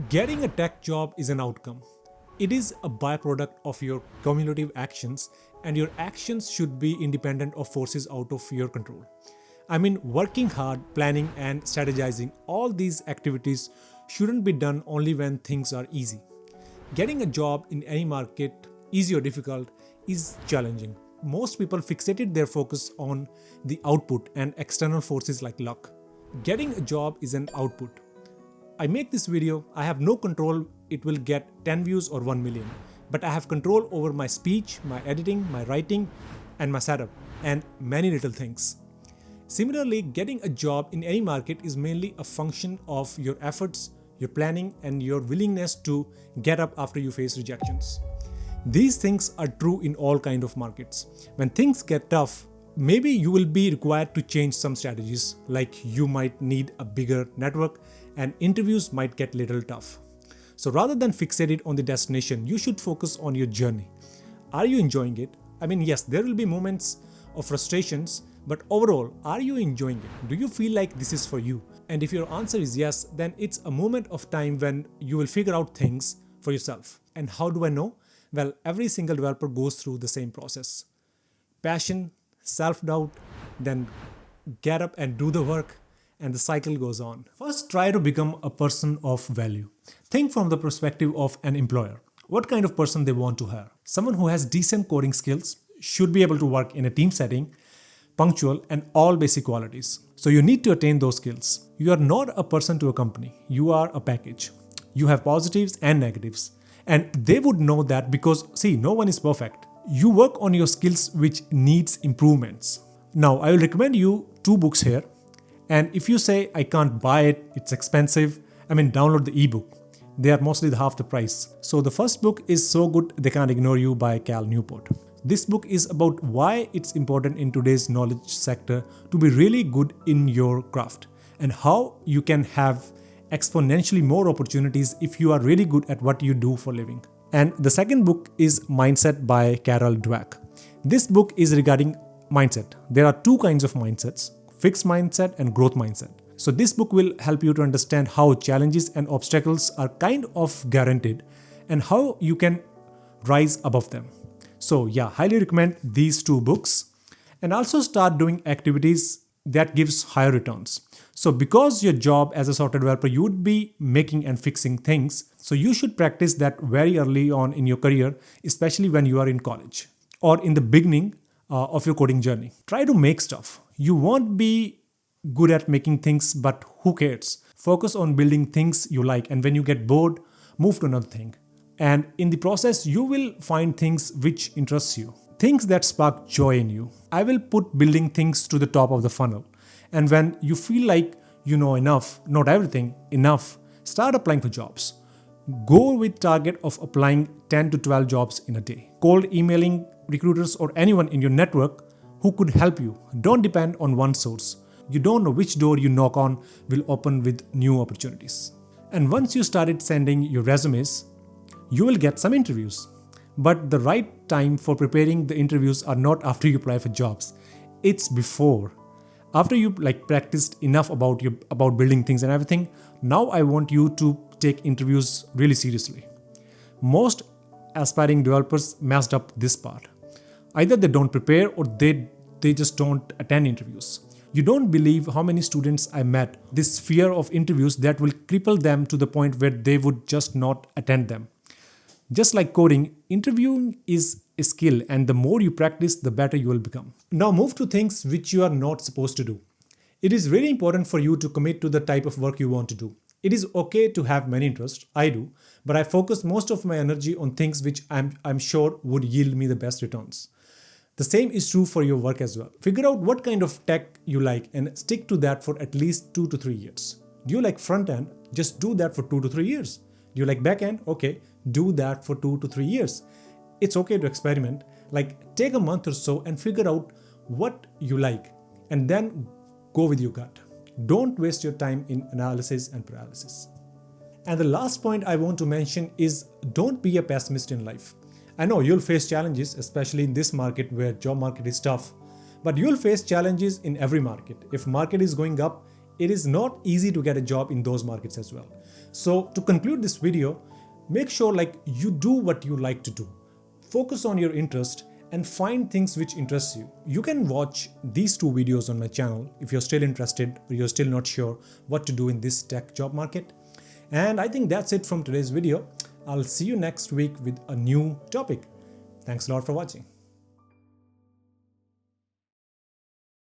Getting a tech job is an outcome. It is a byproduct of your cumulative actions, and your actions should be independent of forces out of your control. I mean, working hard, planning, and strategizing, all these activities shouldn't be done only when things are easy. Getting a job in any market, easy or difficult, is challenging. Most people fixated their focus on the output and external forces like luck. Getting a job is an output. I make this video, I have no control it will get 10 views or 1 million, but I have control over my speech, my editing, my writing, and my setup, and many little things. Similarly, getting a job in any market is mainly a function of your efforts, your planning, and your willingness to get up after you face rejections. These things are true in all kind of markets. When things get tough, maybe you will be required to change some strategies, like you might need a bigger network and interviews might get little tough. So rather than fixated on the destination, you should focus on your journey. Are you enjoying it? I mean, yes, there will be moments of frustrations, but overall, are you enjoying it? Do you feel like this is for you? And if your answer is yes, then it's a moment of time when you will figure out things for yourself. And how do I know? Well, every single developer goes through the same process. Passion, self-doubt, then get up and do the work, and the cycle goes on. First, try to become a person of value. Think from the perspective of an employer. What kind of person they want to hire? Someone who has decent coding skills, should be able to work in a team setting, punctual, and all basic qualities. So you need to attain those skills. You are not a person to a company. You are a package. You have positives and negatives. And they would know that because, see, no one is perfect. You work on your skills which needs improvements. Now, I will recommend you 2 books here. And if you say, I can't buy it, it's expensive, download the ebook. They are mostly half the price. So the first book is So Good They Can't Ignore You by Cal Newport. This book is about why it's important in today's knowledge sector to be really good in your craft and how you can have exponentially more opportunities if you are really good at what you do for a living. And the second book is Mindset by Carol Dweck. This book is regarding mindset. There are 2 kinds of mindsets, fixed mindset and growth mindset. So this book will help you to understand how challenges and obstacles are kind of guaranteed and how you can rise above them. So yeah, highly recommend these 2 books, and also start doing activities that gives higher returns. So because your job as a software developer, you would be making and fixing things. So you should practice that very early on in your career, especially when you are in college or in the beginning of your coding journey. Try to make stuff. You won't be good at making things, but who cares? Focus on building things you like, and when you get bored, move to another thing. And in the process, you will find things which interest you, things that spark joy in you. I will put building things to the top of the funnel. And when you feel like you know enough, not everything, enough, start applying for jobs. Go with target of applying 10 to 12 jobs in a day. Cold emailing recruiters or anyone in your network who could help you. Don't depend on one source. You don't know which door you knock on will open with new opportunities. And once you started sending your resumes, you will get some interviews. But the right time for preparing the interviews are not after you apply for jobs. It's before. After you practiced enough about building things and everything, now I want you to take interviews really seriously. Most aspiring developers messed up this part. Either they don't prepare or they just don't attend interviews. You don't believe how many students I met, this fear of interviews that will cripple them to the point where they would just not attend them. Just like coding, interviewing is a skill, and the more you practice, the better you will become. Now move to things which you are not supposed to do. It is really important for you to commit to the type of work you want to do. It is okay to have many interests, I do, but I focus most of my energy on things which I'm sure would yield me the best returns. The same is true for your work as well. Figure out what kind of tech you like and stick to that for at least 2 to 3 years. Do you like front end? Just do that for 2 to 3 years. Do you like back end? Okay, do that for 2 to 3 years. It's okay to experiment. Take a month or so and figure out what you like and then go with your gut. Don't waste your time in analysis and paralysis. And the last point I want to mention is don't be a pessimist in life. I know you'll face challenges, especially in this market where job market is tough, but you'll face challenges in every market. If market is going up, it is not easy to get a job in those markets as well. So to conclude this video, make sure like you do what you like to do. Focus on your interest and find things which interest you. You can watch these 2 videos on my channel if you're still interested or you're still not sure what to do in this tech job market. And I think that's it from today's video. I'll see you next week with a new topic. Thanks a lot for watching.